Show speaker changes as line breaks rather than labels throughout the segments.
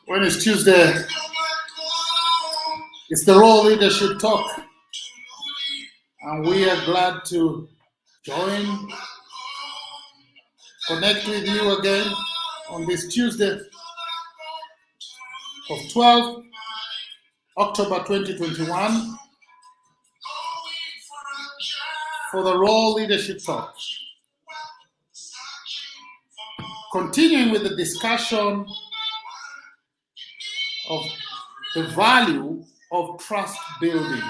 When it's Tuesday, it's the Raw Leadership Talk, and we are glad to join, connect with you again on this Tuesday of 12 October 2021 for the Raw Leadership Talk. Continuing with the discussion of the value of trust building.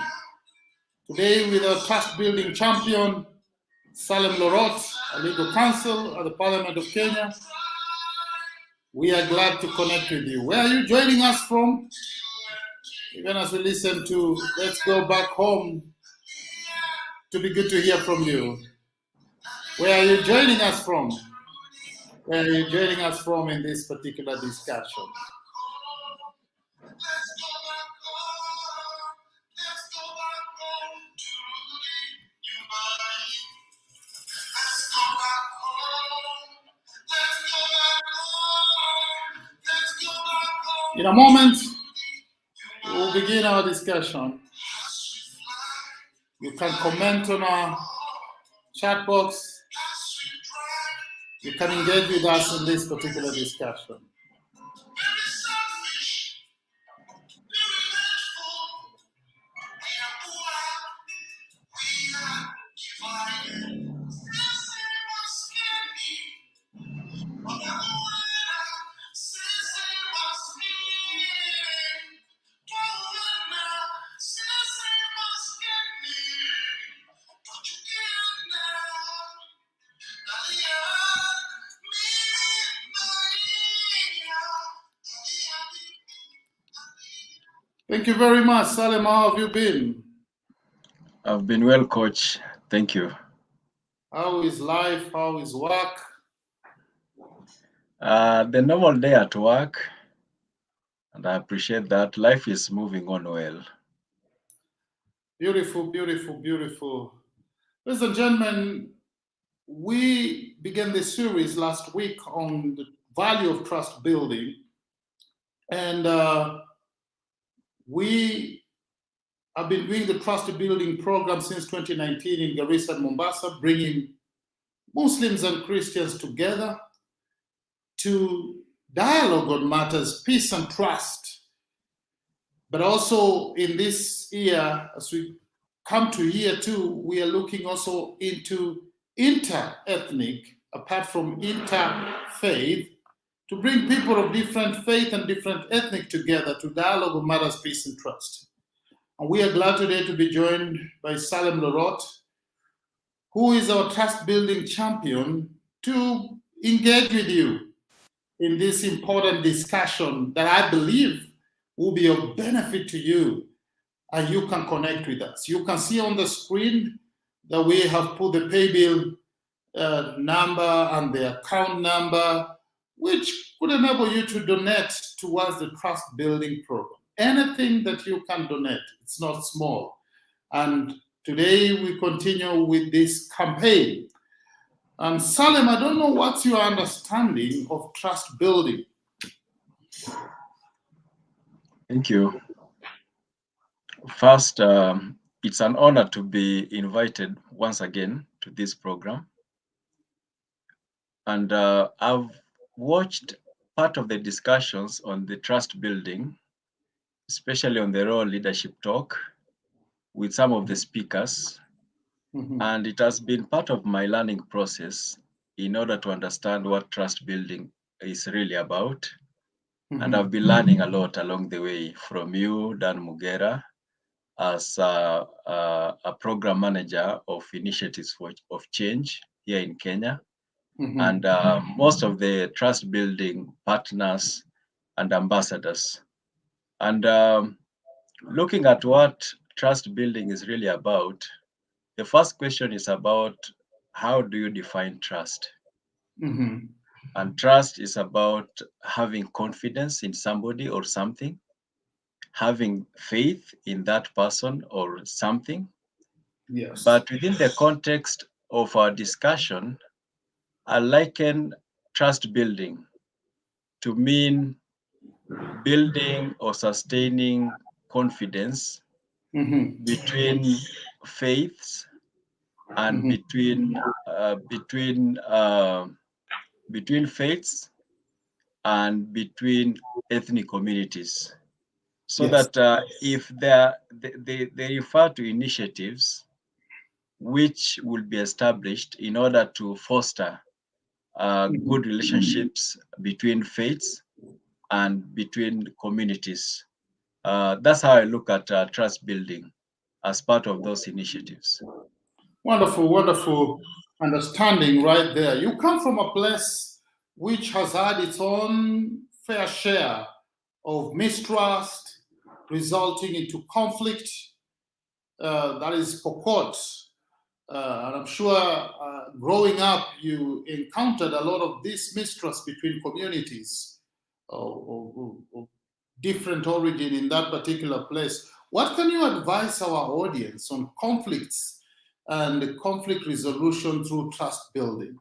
Today with our trust building champion, Salem Lorot, a legal counsel at the Parliament of Kenya. We are glad to connect with you. Where are you joining us from? Even as we listen to Let's Go Back Home, to be good to hear from you. Where are you joining us from? Where are you joining us from in this particular discussion? In a moment, we'll begin our discussion. You can comment on our chat box. You can engage with us in this particular discussion. Thank you very much, Salem. How have you been?
I've been well, Coach. Thank you.
How is life? How is work?
The normal day at work, and I appreciate that. Life is moving on well.
Beautiful, beautiful, beautiful. Ladies and gentlemen, we began this series last week on the value of trust building. And we have been doing the trust building program since 2019 in Garissa and Mombasa, bringing Muslims and Christians together to dialogue on matters, peace and trust. But also in this year, as we come to year 2, we are looking also into inter-ethnic, apart from interfaith, to bring people of different faith and different ethnic together to dialogue on matters, peace and trust. And we are glad today to be joined by Salem Lorot, who is our trust building champion, to engage with you in this important discussion that I believe will be of benefit to you, and you can connect with us. You can see on the screen that we have put the pay bill number and the account number, which could enable you to donate towards the trust building program. Anything that you can donate, it's not small. And today we continue with this campaign. And Salem, I don't know what's your understanding of trust building.
Thank you. First, it's an honor to be invited once again to this program. And I've watched part of the discussions on the trust building, especially on the Raw Leadership Talk with some of the speakers.
Mm-hmm.
And it has been part of my learning process in order to understand what trust building is really about.
Mm-hmm.
And I've been learning a lot along the way from you, Dan Mugera, as a program manager of initiatives of change here in Kenya.
Mm-hmm.
And most of the trust building partners and ambassadors. And looking at what trust building is really about, the first question is about how do you define trust?
Mm-hmm.
And trust is about having confidence in somebody or something, having faith in that person or something.
Yes.
But within the context of our discussion, I liken trust building to mean building or sustaining confidence between faiths and between faiths and between ethnic communities, so
Yes.
that if they refer to initiatives which will be established in order to foster good relationships between faiths and between communities. That's how I look at trust building as part of those initiatives.
Wonderful, wonderful understanding right there. You come from a place which has had its own fair share of mistrust, resulting into conflict. That is Pokot. And I'm sure growing up, you encountered a lot of this mistrust between communities of different origin in that particular place. What can you advise our audience on conflicts and conflict resolution through trust building?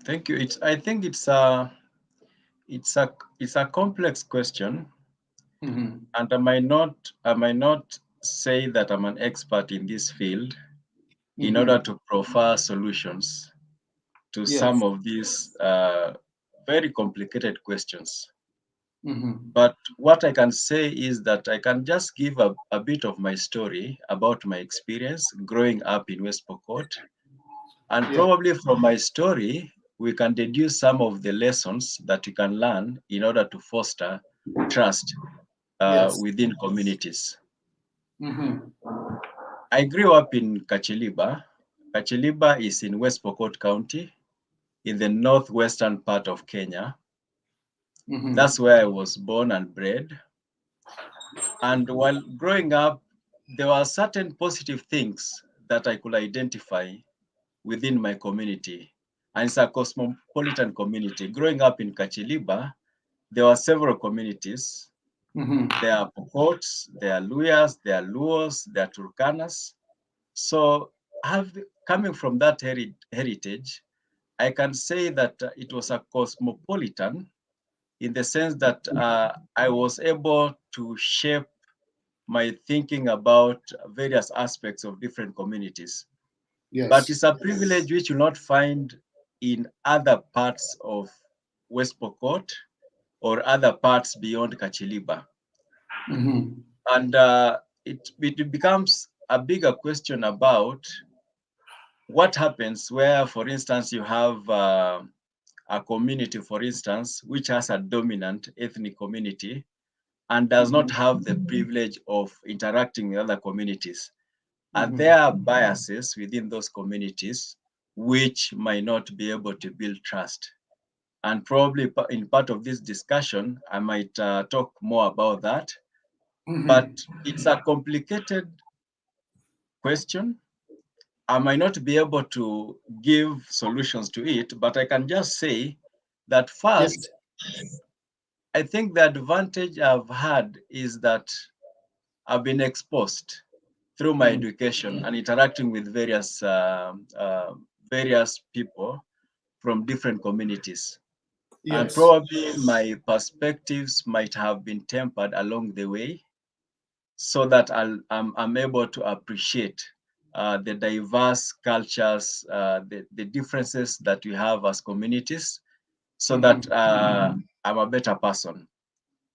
Thank you. I think it's a complex question, and I might not say that I'm an expert in this field in order to proffer solutions to some
Yes.
of these very complicated questions.
Mm-hmm.
But what I can say is that I can just give a bit of my story about my experience growing up in West Pokot. And
Yeah.
probably from my story, we can deduce some of the lessons that we can learn in order to foster trust
Yes.
within communities.
Mm-hmm.
I grew up in Kachiliba. Kachiliba is in West Pokot County in the northwestern part of Kenya.
Mm-hmm.
That's where I was born and bred. And while growing up, there were certain positive things that I could identify within my community. And it's a cosmopolitan community. Growing up in Kachiliba, there were several communities.
Mm-hmm.
There are Pokots, there are Luyas, there are Luos, there are Turkanas. So coming from that heritage, I can say that it was a cosmopolitan in the sense that I was able to shape my thinking about various aspects of different communities. But
Yes.
it's a privilege which you'll not find in other parts of West Pokot or other parts beyond Kachiliba.
Mm-hmm.
And it becomes a bigger question about what happens where, for instance, you have a community, for instance, which has a dominant ethnic community and does not have the privilege of interacting with other communities. And
Mm-hmm.
there are biases within those communities which might not be able to build trust. And probably in part of this discussion, I might talk more about that. But
Mm-hmm.
it's a complicated question. I might not be able to give solutions to it, but I can just say that
Yes.
first, I think the advantage I've had is that I've been exposed through my
Mm-hmm.
education and interacting with various people from different communities. And
Yes.
probably my perspectives might have been tempered along the way so that I'm able to appreciate the diverse cultures, the differences that we have as communities, so
Mm-hmm.
that I'm a better person.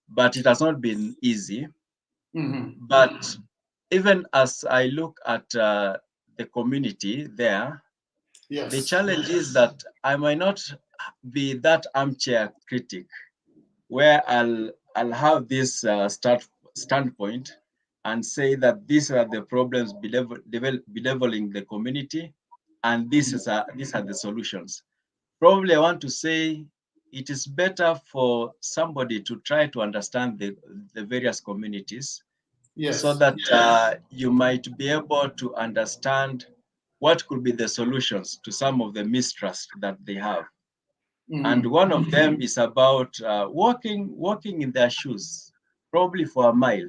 But it has not been easy.
Mm-hmm.
But even as I look at the community there, the
Yes.
challenge is that I might not be that armchair critic where I'll have this standpoint and say that these are the problems bedeviling the community, and these are the solutions. Probably I want to say it is better for somebody to try to understand the various communities so
Yes.
that you might be able to understand what could be the solutions to some of the mistrust that they have. And
Mm-hmm.
one of them is about walking in their shoes, probably for a mile,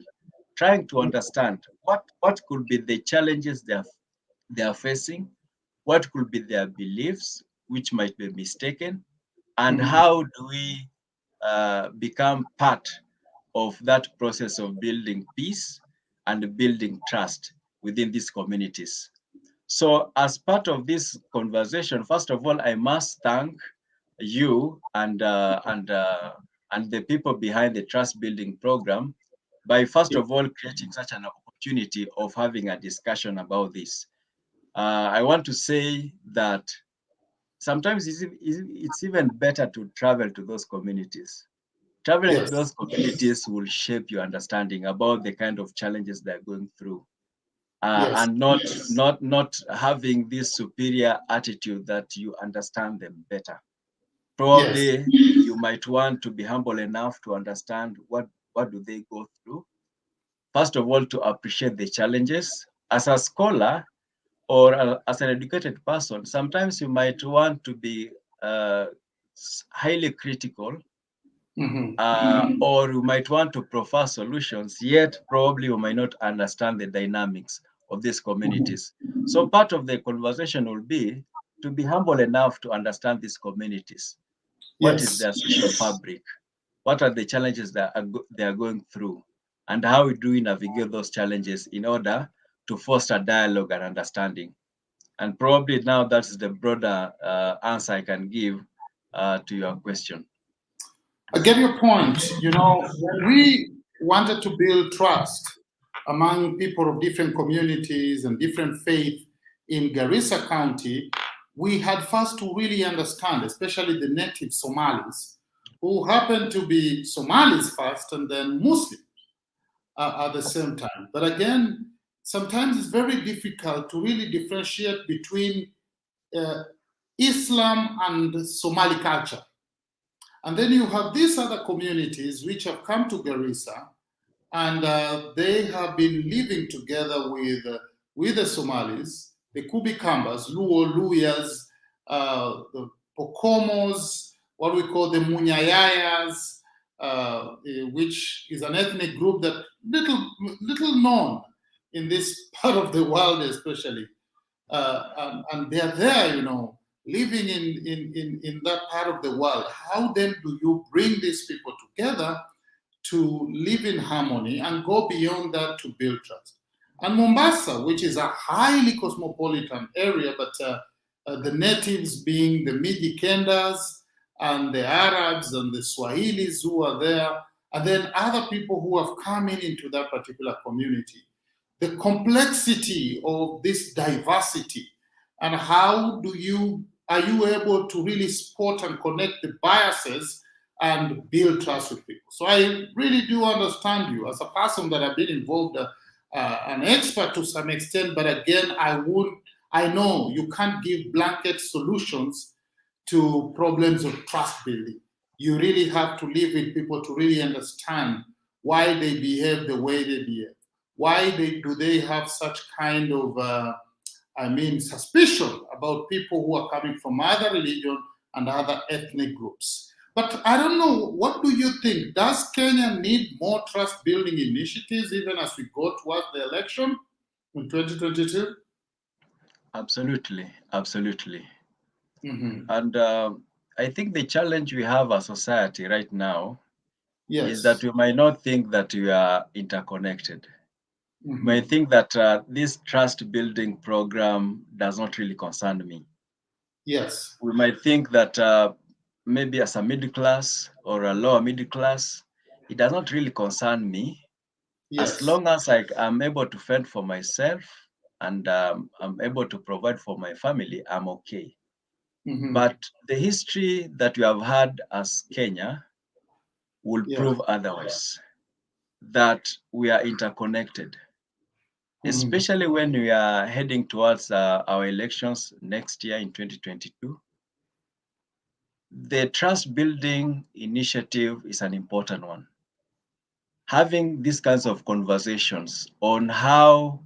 trying to understand what could be the challenges they are facing, what could be their beliefs, which might be mistaken, and
Mm-hmm.
how do we become part of that process of building peace and building trust within these communities. So as part of this conversation, first of all, I must thank you and the people behind the trust building program by first of all creating such an opportunity of having a discussion about this. I want to say that sometimes it's even better to travel to those communities. Traveling to
Yes.
those communities will shape your understanding about the kind of challenges they're going through,
Yes.
and not having this superior attitude that you understand them better.
Yes.
Probably you might want to be humble enough to understand what do they go through. First of all, to appreciate the challenges. As a scholar or as an educated person, sometimes you might want to be uh, highly critical, or you might want to proffer solutions, yet probably you might not understand the dynamics of these communities. So part of the conversation will be to be humble enough to understand these communities. What is
Yes.
their social fabric? What are the challenges that they are going through? And how do we navigate those challenges in order to foster dialogue and understanding? And probably now that's the broader answer I can give to your question.
I get your point. When we wanted to build trust among people of different communities and different faith in Garissa County, we had first to really understand, especially the native Somalis, who happen to be Somalis first and then Muslims at the same time. But again, sometimes it's very difficult to really differentiate between uh, Islam and Somali culture. And then you have these other communities which have come to Garissa, and they have been living together with the Somalis, the Kubikambas, Luo, Luyas, the Pokomos, what we call the Munyayayas, which is an ethnic group that little known in this part of the world, especially. And they are there, living in that part of the world. How then do you bring these people together to live in harmony and go beyond that to build trust? And Mombasa, which is a highly cosmopolitan area, but the natives being the Mijikendas and the Arabs and the Swahilis who are there, and then other people who have come into that particular community, the complexity of this diversity, and how are you able to really spot and connect the biases and build trust with people? So I really do understand you as a person that have been involved, an expert to some extent, but again, I know you can't give blanket solutions to problems of trust building. You really have to live with people to really understand why they behave the way they behave. Why do they have such kind of, suspicion about people who are coming from other religion and other ethnic groups? But I don't know, what do you think? Does Kenya need more trust building initiatives even as we go towards the election in 2022?
Absolutely, absolutely.
Mm-hmm.
And I think the challenge we have as society right now is that
Yes.
we might not think that we are interconnected. We might
Mm-hmm.
think that this trust building program does not really concern me.
Yes.
We might think that maybe as a middle class or a lower middle class, it does not really concern me. As
Yes.
long as I'm able to fend for myself and I'm able to provide for my family, I'm okay.
Mm-hmm.
But the history that we have had as Kenya will
Yeah.
prove otherwise, that we are interconnected,
Mm-hmm.
especially when we are heading towards our elections next year in 2022. The trust building initiative is an important one. Having these kinds of conversations on how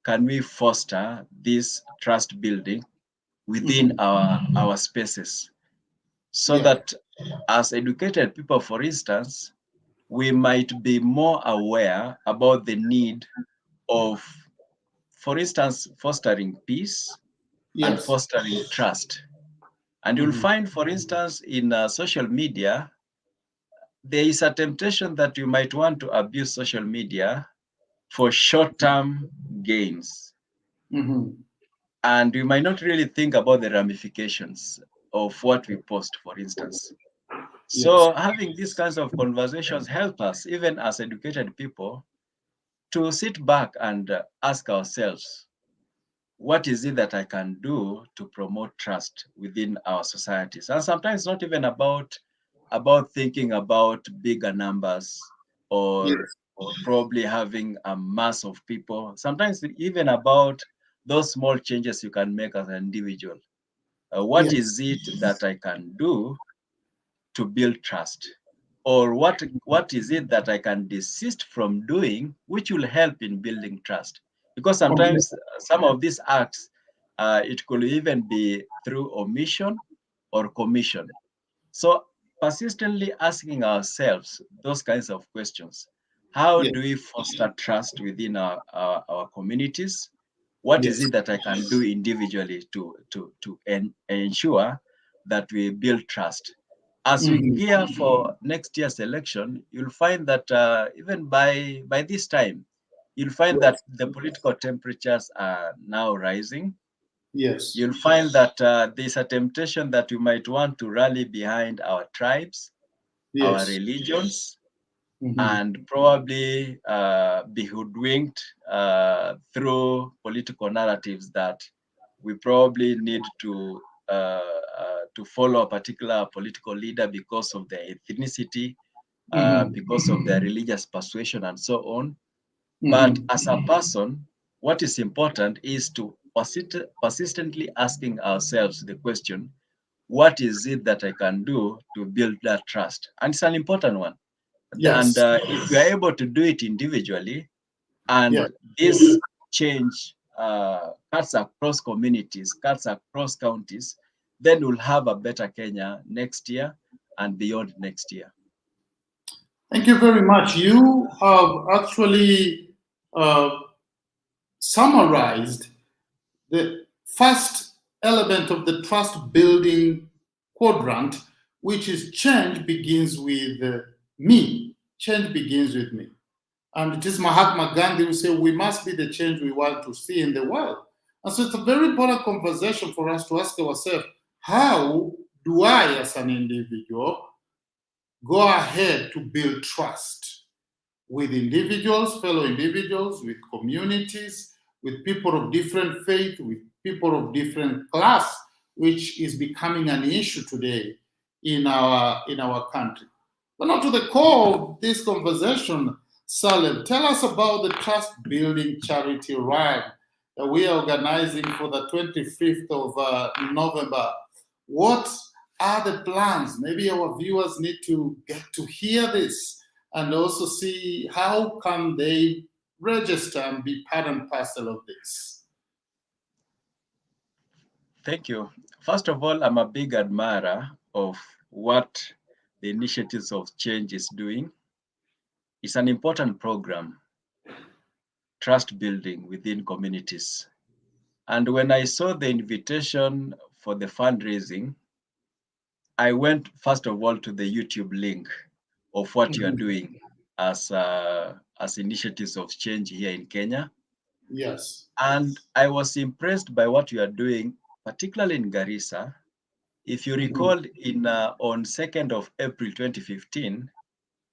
can we foster this trust building within
Mm-hmm.
our spaces, so
Yeah.
that as educated people, for instance, we might be more aware about the need of, for instance, fostering peace and
Yes.
fostering trust. And you'll
Mm-hmm.
find, for instance, in social media, there is a temptation that you might want to abuse social media for short-term gains. And we might not really think about the ramifications of what we post, for instance.
Yes.
So having these kinds of conversations help us, even as educated people, to sit back and ask ourselves, what is it that I can do to promote trust within our societies? And sometimes it's not even about thinking about bigger numbers
Yes.
or probably having a mass of people. Sometimes even about those small changes you can make as an individual. What
Yes.
is it that I can do to build trust? Or what is it that I can desist from doing, which will help in building trust? Because sometimes some of these acts, it could even be through omission or commission. So persistently asking ourselves those kinds of questions. How
Yes.
do we foster trust within our communities? What is
Yes.
it that I can do individually to ensure that we build trust? As we
Mhm.
gear for next year's election, you'll find that even by this time, you'll find that the political temperatures are now rising.
Yes.
You'll find that there's a temptation that we might want to rally behind our tribes, our
Yes.
religions,
Mhm.
and probably be hoodwinked through political narratives that we probably need to follow a particular political leader because of their ethnicity,
Mhm.
because of their religious persuasion, and so on. But
Mhm.
as a person, what is important is to persistently asking ourselves the question, what is it that I can do to build that trust? And it's an important one. And
Yes.
if we are able to do it individually,
Yes.
and this change cuts across communities, cuts across counties, then we'll have a better Kenya next year and beyond next year.
Thank you very much. You have actually uh, summarized the first element of the trust building quadrant, which is change begins with me. Change begins with me. And it is Mahatma Gandhi who said, we must be the change we want to see in the world. And so it's a very important conversation for us to ask ourselves, how do I, as an individual, go ahead to build trust with individuals, fellow individuals, with communities, with people of different faith, with people of different class, which is becoming an issue today in our country. But now to the core of this conversation, Salem, tell us about the trust building charity run that we are organizing for the 25th of November. What are the plans? Maybe our viewers need to get to hear this and also see how can they register and be part and parcel of this.
Thank you. First of all, I'm a big admirer of what the Initiatives of Change is doing. It's an important program, trust building within communities. And when I saw the invitation for the fundraising, I went first of all to the YouTube link of what you are
Mhm.
doing as Initiatives of Change here in Kenya.
Yes.
And I was impressed by what you are doing, particularly in Garissa. If you
Mhm.
recall, on 2nd of April 2015,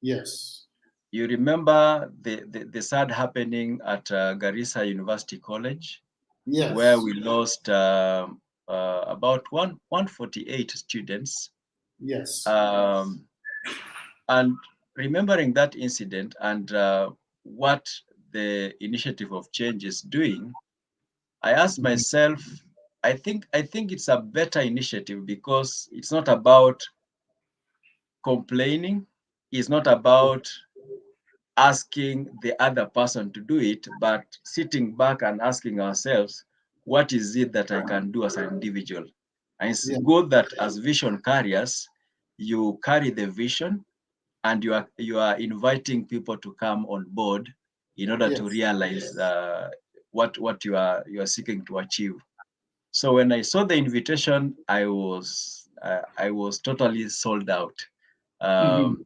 Yes.
you remember the sad happening at Garissa University College, where
Yes.
we lost about 148 students.
Yes.
Um, and remembering that incident and what the Initiative of Change is doing, I asked
Mhm.
myself, I think it's a better initiative because it's not about complaining, it's not about asking the other person to do it, but sitting back and asking ourselves, what is it that I can do as an individual? And it's
Yeah.
good that as vision carriers, you carry the vision and you are inviting people to come on board in order to
Yes.
realize what you are seeking to achieve. So when I saw the invitation, I was totally sold out.
Mhm.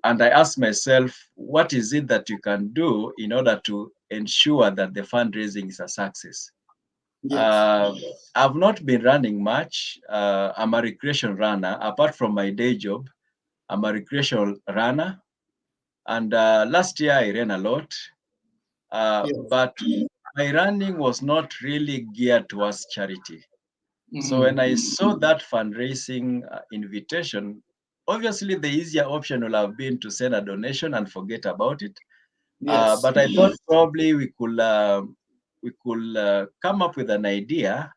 And I asked myself, what is it that you can do in order to ensure that the fundraising is a success?
Yes.
Uh, I've not been running much. I'm a recreation runner. Apart from my day job, I'm a recreational runner. And last year I ran a lot,
Yes.
but my running was not really geared towards charity. So when
Mhm.
I saw that fundraising invitation, obviously the easier option will have been to send a donation and forget about it.
Yes.
But I thought probably we could come up with an idea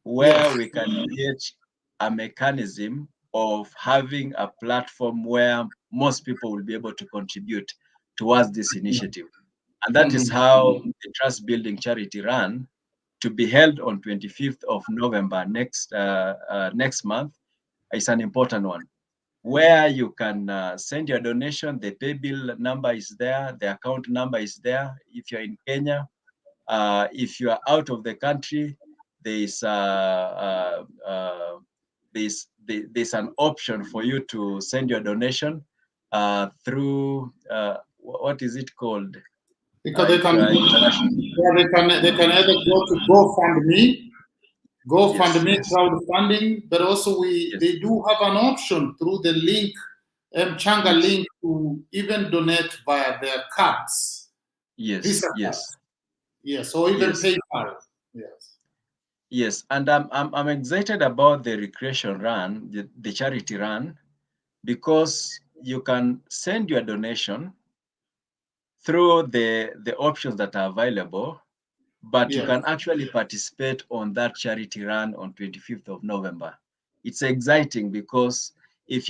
where
Yes.
we can create a mechanism of having a platform where most people will be able to contribute towards this initiative. And that is
Mhm.
how the Trust Building Charity Run, to be held on 25th of November next month, is an important one, where you can send your donation. The pay bill number is there, the account number is there. If you're in Kenya, if you are out of the country, there's there's an option for you to send your donation through what is it called?
Because they
If
can,
you are international.
yeah, they can either go to
Yes,
GoFundMe
yes,
crowdfunding, but also
yes,
they do have an option through the link, Changa
yes,
link, to even donate via their cards,
yes,
Visa
yes,
cards, yes, or even
yes,
PayPal, yes,
yes. And I'm excited about the recreation run, the charity run, because you can send your donation through the options that are available, but you
yes,
can actually participate on that charity run on 25th of November. It's exciting because if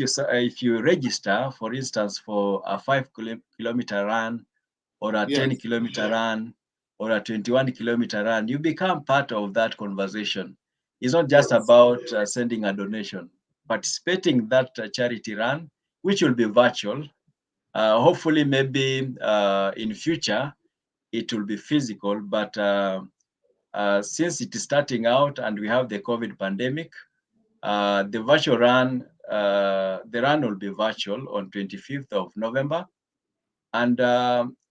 you register, for instance, for a 5 kilometer run or a
yes,
10 kilometer run or a 21 kilometer run, you become part of that conversation. It's not just
yes.
about sending a donation. Participating in that charity run, which will be virtual, hopefully maybe in future it will be physical, but since it is starting out and we have the COVID pandemic, the virtual run, the run will be virtual on 25th of November. And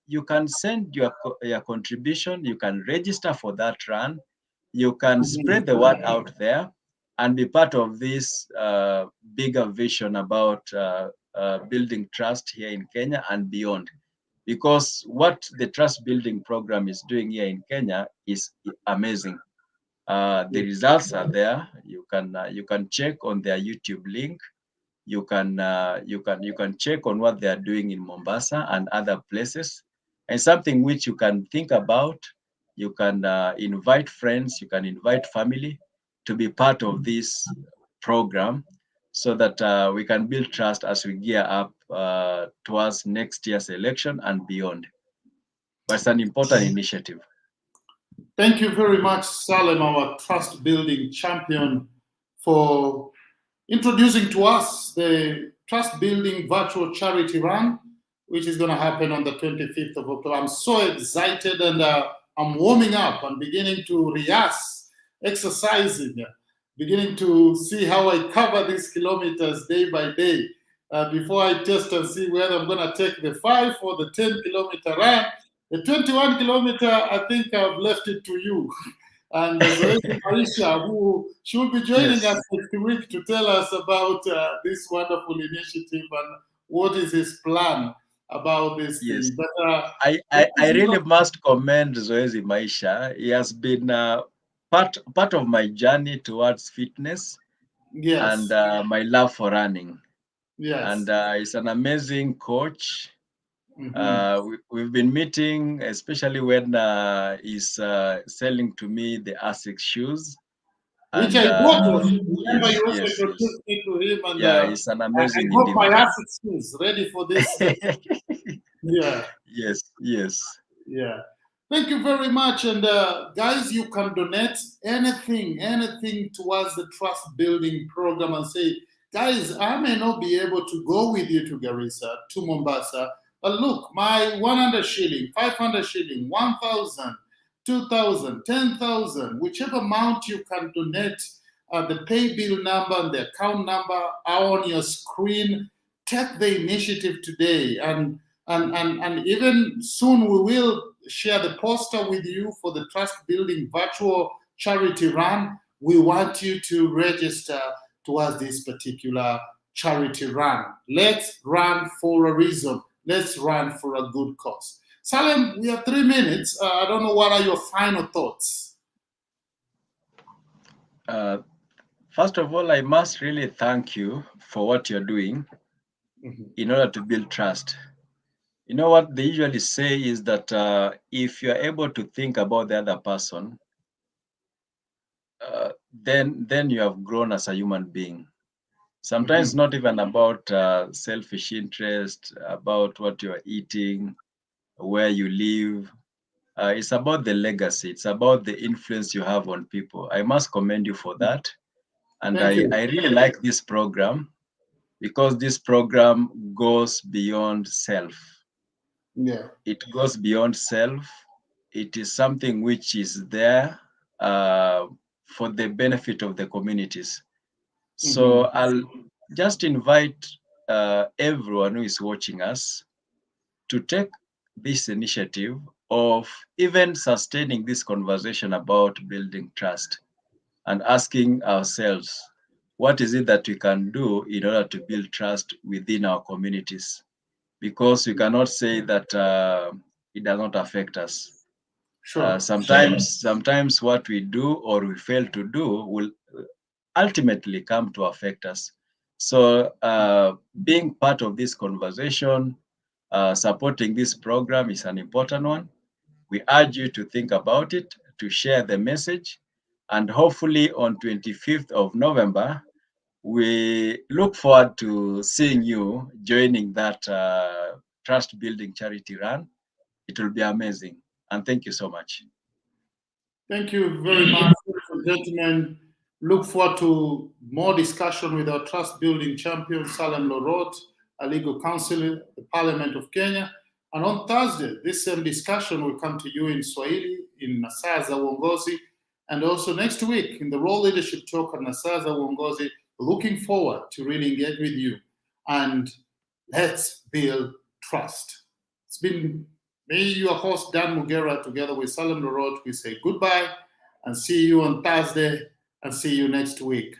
you can send your contribution, you can register for that run, you can spread the word out there and be part of this bigger vision about building trust here in Kenya and beyond. Because what the trust building program is doing here in Kenya is amazing. The results are there. You can check on their YouTube link. You can check on what they are doing in Mombasa and other places, and something which you can think about. You can invite friends. You can invite family to be part of this program, so that we can build trust as we gear up towards next year's election and beyond. But it's an important initiative.
Thank you very much, Salem, our trust building champion, for introducing to us the Trust Building Virtual Charity Run, which is going to happen on the 25th of October. I'm so excited, and I'm warming up. I'm beginning to rehearse, exercising, beginning to see how I cover these kilometers day by day before I test and see whether I'm going to take the 5 or the 10-kilometer run. The 21-kilometer, I think I've left it to you. And Zoe Maisha, who should be joining us
Yes,
next week to tell us about this wonderful initiative and what is his plan about this
yes.
thing. But
I really must commend Zoezi Maisha. He has been part of my journey towards fitness and
yes,
my love for running. And
yes.
he's an amazing coach.
Hmm.
We've been meeting, especially when he's selling to me the Asics shoes.
Which
And
I bought also. Remember,
yes,
you also
yes, yes.
introduced me to him, and
Yeah, he's an
I
amazing
got my
individual.
asset skills ready for this. Yeah.
Yes, yes.
Yeah. Thank you very much. And guys, you can donate anything towards the trust building program and say, guys, I may not be able to go with you to Garissa, to Mombasa, but look, my 100 shilling, 500 shilling, 1,000, 2,000, 10,000, whichever amount you can donate, the pay bill number and the account number are on your screen. take the initiative today, and even soon we will share the poster with you for the Trust Building virtual charity run. We want you to register towards this particular charity run. Let's run for a reason. Let's run for a good cause. Salem, we have 3 minutes. I don't know, what are your final thoughts?
First of all, I must really thank you for what you're doing in order to build trust. You know what they usually say is that if you're able to think about the other person, then you have grown as a human being. Sometimes not even about selfish interest, about what you're eating, where you live. It's about the legacy. It's about the influence you have on people. I must commend you for that. And I really like this program, because this program goes beyond self.
Yeah.
It goes beyond self. It is something which is there for the benefit of the communities. So I'll just invite everyone who is watching us to take this initiative of even sustaining this conversation about building trust and asking ourselves, what is it that we can do in order to build trust within our communities? Because we cannot say that it does not affect us.
Sure.
Sometimes what we do or we fail to do will ultimately come to affect us. So being part of this conversation, supporting this program is an important one. We urge you to think about it, to share the message, and hopefully on 25th of November, we look forward to seeing you joining that trust building charity run. It will be amazing. And thank you so much.
Thank you very much, gentlemen. Look forward to more discussion with our trust building champion, Salem Lorot, a legal counsel at the Parliament of Kenya. And on Thursday, this same discussion will come to you in Swahili, in Nasaza Uongozi, and also next week in the Role Leadership Talk at Nasaza Uongozi. Looking forward to really engage with you. And let's build trust. It's been me, your host, Dan Mugera, together with Salem Lorot. We say goodbye and see you on Thursday and see you next week.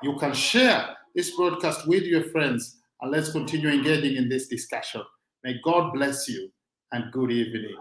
You can share this broadcast with your friends, and let's continue engaging in this discussion. May God bless you, and good evening.